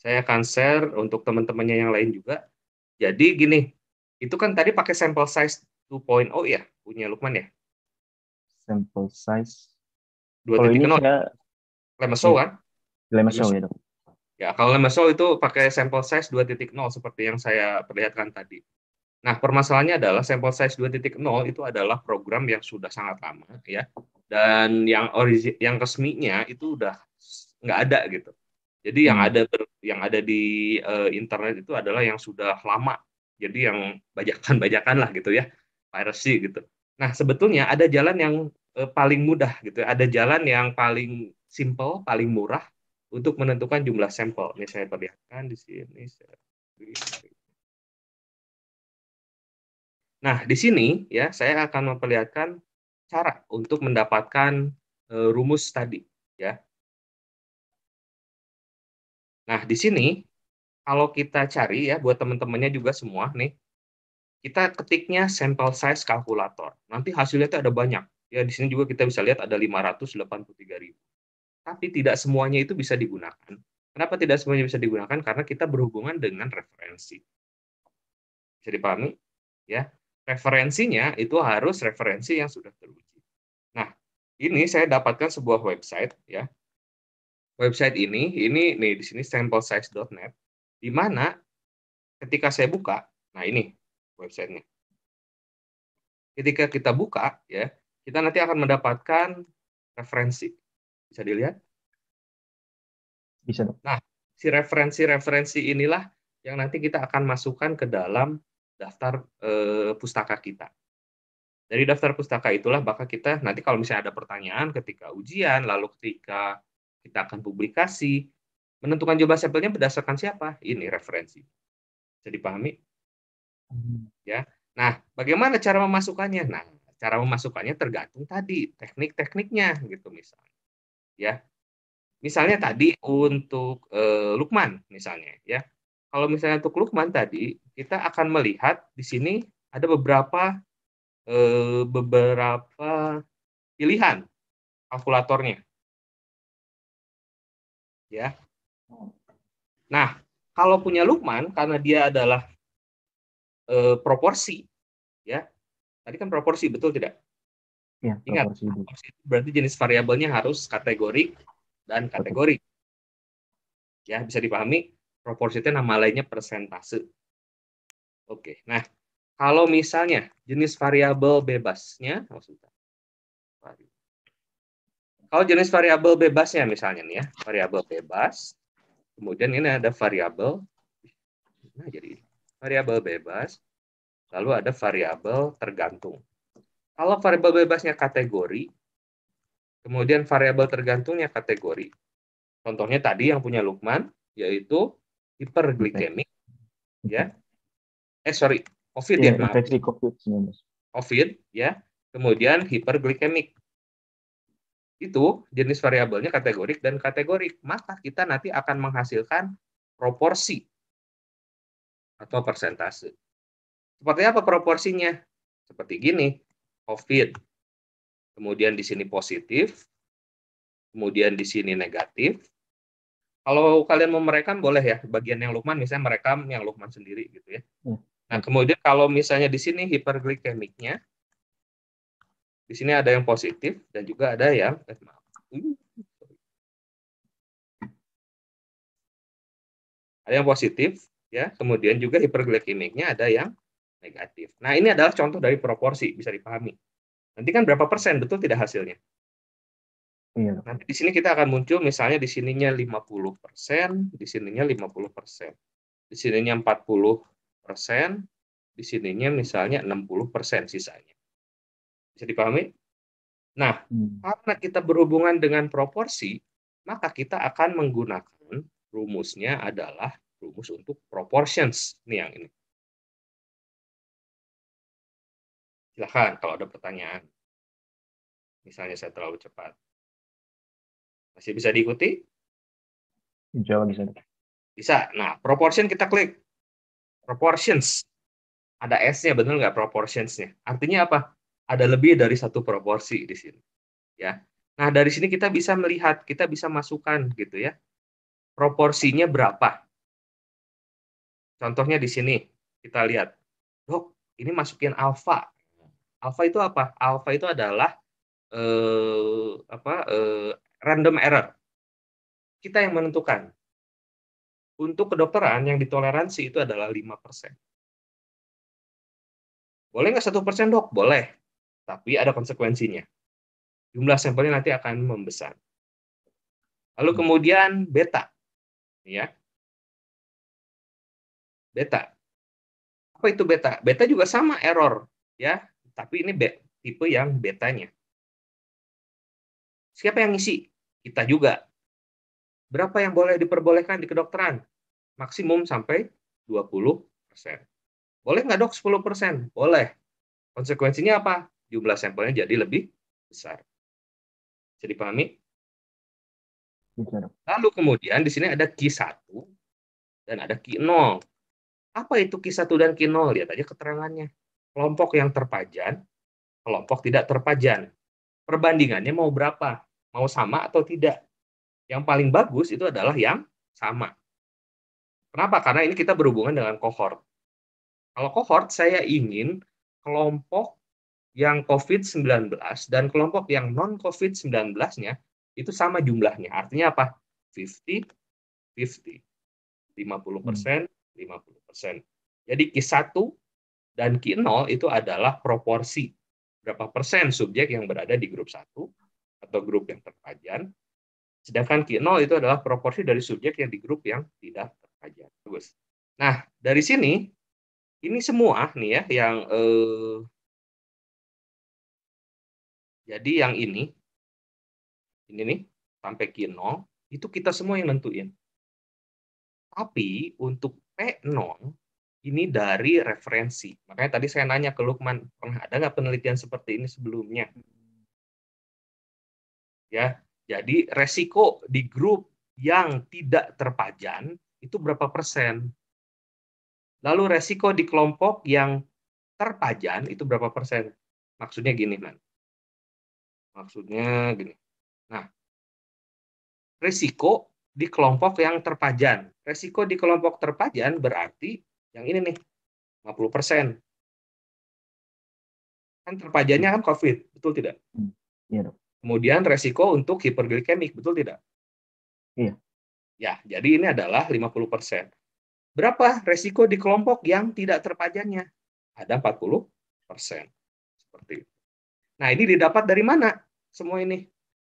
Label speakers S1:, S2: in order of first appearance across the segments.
S1: Saya akan share untuk teman-temannya yang lain juga. Jadi gini, itu kan tadi pakai sample size 2.0 ya, punya Lukman ya?
S2: Sample size. Kalau ini
S1: 2.0
S2: saya
S1: Lemeso
S2: ya
S1: kan?
S2: Lemeso
S1: Lemeso.
S2: ya dok.
S1: Ya, kalau Lemeso itu pakai sample size 2.0 seperti yang saya perlihatkan tadi. Nah, permasalahannya adalah sampel size 2.0 itu adalah program yang sudah sangat lama ya. Dan yang resminya itu udah nggak ada gitu. Jadi yang ada di internet itu adalah yang sudah lama. Jadi yang bajakan-bajakan lah gitu ya. Piracy gitu. Nah, sebetulnya ada jalan yang paling mudah gitu ya. Ada jalan yang paling simple, paling murah untuk menentukan jumlah sampel. Ini saya perlihatkan di sini. Nah, di sini ya saya akan memperlihatkan cara untuk mendapatkan rumus tadi ya. Nah, di sini kalau kita cari ya buat teman-temannya juga semua nih, kita ketiknya sample size kalkulator. Nanti hasilnya itu ada banyak. Ya, di sini juga kita bisa lihat ada 583.000. Tapi tidak semuanya itu bisa digunakan. Kenapa tidak semuanya bisa digunakan? Karena kita berhubungan dengan referensi. Bisa dipahami? Ya. Referensinya itu harus referensi yang sudah teruji. Nah, ini saya dapatkan sebuah website ya. Website ini nih di sini samplesize.net, di mana ketika saya buka, nah ini websitenya. Ketika kita buka ya, kita nanti akan mendapatkan referensi. Bisa dilihat?
S2: Bisa dok.
S1: Nah, si referensi-referensi inilah yang nanti kita akan masukkan ke dalam daftar pustaka kita. Dari daftar pustaka itulah bakal kita nanti kalau misalnya ada pertanyaan ketika ujian, lalu ketika kita akan publikasi, menentukan jumlah sampelnya berdasarkan siapa? Ini referensi. Bisa dipahami? Ya. Nah, bagaimana cara memasukkannya? Nah, cara memasukkannya tergantung tadi teknik-tekniknya gitu misalnya. Ya. Misalnya tadi untuk Lukman misalnya ya. Kalau misalnya untuk Lukman tadi, kita akan melihat di sini ada beberapa pilihan kalkulatornya ya. Nah, kalau punya Lukman karena dia adalah proporsi ya. Tadi kan proporsi betul tidak?
S2: Ya,
S1: Ingat,
S2: proporsi dok.
S1: proporsi itu berarti jenis variabelnya harus kategorik dan
S2: Betul.
S1: kategorik. Ya, bisa dipahami proporsi itu nama lainnya persentase. Oke. Nah, kalau misalnya jenis variabel bebasnya maksudnya. Kalau jenis variabel bebasnya misalnya nih ya, variabel bebas. Kemudian ini ada variabel, nah jadi variabel bebas, lalu ada variabel tergantung. Kalau variabel bebasnya kategori, kemudian variabel tergantungnya kategori. Contohnya tadi yang punya Lukman, yaitu hiperglikemik, ya. Sorry, COVID
S2: Ya,
S1: ya, maaf.
S2: infeksi COVID-19.
S1: COVID, ya. Kemudian hiperglikemik. Itu jenis variabelnya kategorik dan kategorik. Maka kita nanti akan menghasilkan proporsi atau persentase. Seperti apa proporsinya? Seperti gini, COVID, kemudian di sini positif, kemudian di sini negatif. Kalau kalian mau merekam boleh ya, bagian yang Lukman misalnya merekam yang Lukman sendiri gitu ya.
S2: Ya,
S1: Nah,
S2: baik.
S1: kemudian kalau misalnya di sini hiperglikemiknya, di sini ada yang positif dan juga ada yang maaf. Ada yang positif ya, kemudian juga hiperglikemiknya ada yang negatif. Nah, ini adalah contoh dari proporsi, bisa dipahami. Nanti kan berapa persen betul tidak hasilnya?
S2: Iya dok.
S1: Nanti di sini kita akan muncul misalnya di sininya 50%, di sininya 50%. Di sininya 40%, di sininya misalnya 60% sisanya. Bisa dipahami? Nah, karena kita berhubungan dengan proporsi, maka kita akan menggunakan rumusnya adalah rumus untuk proportions. Ini yang ini. Silahkan kalau ada pertanyaan. Misalnya saya terlalu cepat. Masih bisa diikuti?
S2: Jawab bisa dok.
S1: Bisa. Nah, proportion kita klik. Proportions. Ada S-nya, benar nggak proportionsnya? Artinya apa? Ada lebih dari satu proporsi di sini. Ya. Nah, dari sini kita bisa melihat, kita bisa masukkan gitu ya. Proporsinya berapa? Contohnya di sini kita lihat, dok, ini masukin alfa. Alfa itu apa? Alfa itu adalah random error. Kita yang menentukan. Untuk kedokteran yang ditoleransi itu adalah 5%. Boleh nggak 1%, dok? Boleh. Tapi ada konsekuensinya. Jumlah sampelnya nanti akan membesar. Lalu kemudian beta. Ya. Beta. Apa itu beta? Beta juga sama error. Ya. Tapi ini tipe yang betanya. Siapa yang ngisi? Kita juga. Berapa yang boleh diperbolehkan di kedokteran? Maksimum sampai 20%. Boleh nggak, dok, 10%? Boleh. Konsekuensinya apa? Jumlah sampelnya jadi lebih besar. Bisa dipahami?
S2: Bisa, dok.
S1: Lalu kemudian di sini ada Q1 dan ada Q0. Apa itu Q1 dan Q0? Lihat aja keterangannya. Kelompok yang terpajan, kelompok tidak terpajan. Perbandingannya mau berapa? Mau sama atau tidak? Yang paling bagus itu adalah yang sama. Kenapa? Karena ini kita berhubungan dengan cohort. Kalau cohort, saya ingin kelompok yang COVID-19 dan kelompok yang non-COVID-19-nya itu sama jumlahnya. Artinya apa? 50-50. 50%, 50%. Jadi Q1 dan Q0 itu adalah proporsi. Berapa persen subjek yang berada di grup 1 atau grup yang terpajan. Sedangkan Q0 itu adalah proporsi dari subjek yang di grup yang tidak terpajan. Bagus. Nah, dari sini, ini semua nih ya, yang jadi yang ini nih, sampai Q0, itu kita semua yang nentuin. Tapi untuk P0, ini dari referensi. Makanya tadi saya nanya ke Lukman, pernah ada nggak penelitian seperti ini sebelumnya? Ya, jadi resiko di grup yang tidak terpajan itu berapa persen? Lalu resiko di kelompok yang terpajan itu berapa persen? Maksudnya gini, Man. Maksudnya gini. Nah, risiko di kelompok yang terpajan. Risiko di kelompok terpajan berarti yang ini nih, 50%. Kan terpajannya kan COVID, betul tidak?
S2: Iya, dok.
S1: Kemudian resiko untuk hiperglikemik, betul tidak?
S2: Iya.
S1: Ya, jadi ini adalah 50%. Berapa resiko di kelompok yang tidak terpajannya? Ada 40%. Seperti itu. Nah, ini didapat dari mana semua ini?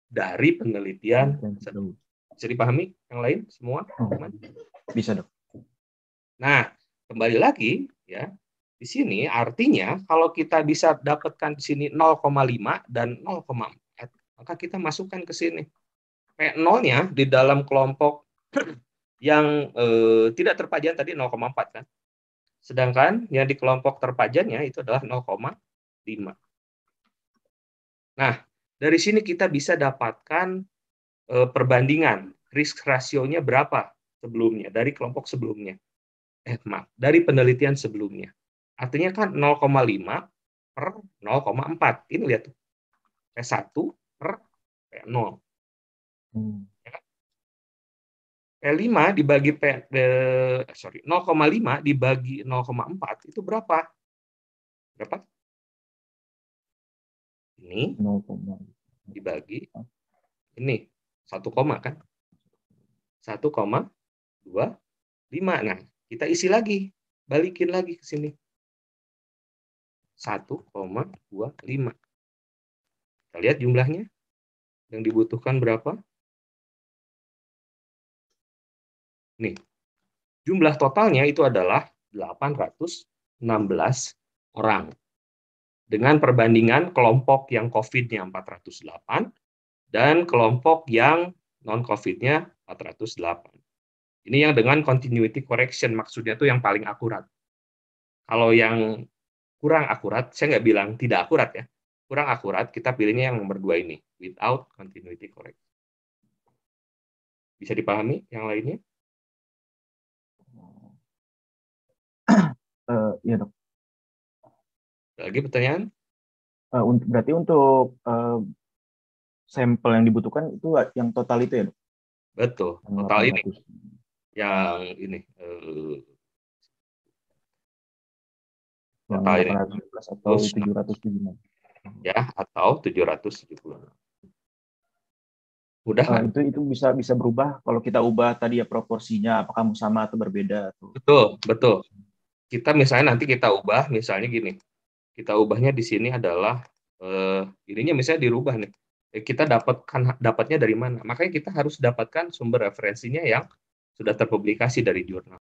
S1: Dari penelitian. Bisa dipahami yang lain semua?
S2: Bisa, dok.
S1: Nah, kembali lagi ya. Di sini artinya kalau kita bisa dapatkan di sini 0,5 dan 0,4, maka kita masukkan ke sini. P0-nya di dalam kelompok yang tidak terpajan tadi 0,4 kan. Sedangkan yang di kelompok terpajannya itu adalah 0,5. Nah, dari sini kita bisa dapatkan perbandingan risk ratio-nya berapa sebelumnya dari kelompok sebelumnya. Dari penelitian sebelumnya. Artinya kan 0,5 per 0,4. Ini lihat tuh. P1 per P0. P5 dibagi 0,5 dibagi 0,4 itu berapa? Berapa? Ini
S2: 0,5
S1: dibagi ini 1, kan? 1,25. Nah, kita isi lagi. Balikin lagi ke sini. 1,25. Kita lihat jumlahnya. Yang dibutuhkan berapa? Nih, jumlah totalnya itu adalah 816 orang. Dengan perbandingan kelompok yang COVID-nya 408 dan kelompok yang non-COVID-nya 408. Ini yang dengan continuity correction, maksudnya itu yang paling akurat. Kalau yang kurang akurat, saya nggak bilang tidak akurat ya. Kurang akurat, kita pilihnya yang nomor 2 ini, without continuity correction. Bisa dipahami yang lainnya?
S2: Iya, dok.
S1: Lagi pertanyaan?
S2: Berarti untuk sampel yang dibutuhkan itu yang total itu ya, dok?
S1: Betul,
S2: Yang
S1: total
S2: 800.
S1: ini. Yang ini,
S2: yang
S1: total ini
S2: 811 atau 776.
S1: ya, atau 776. Udah kan?
S2: Itu bisa berubah kalau kita ubah tadi ya proporsinya, apakah sama atau berbeda atau.
S1: Betul. Kita misalnya nanti kita ubah, misalnya gini, kita ubahnya di sini adalah ininya misalnya dirubah nih. Kita dapatnya dari mana? Makanya kita harus dapatkan sumber referensinya yang sudah terpublikasi dari jurnal.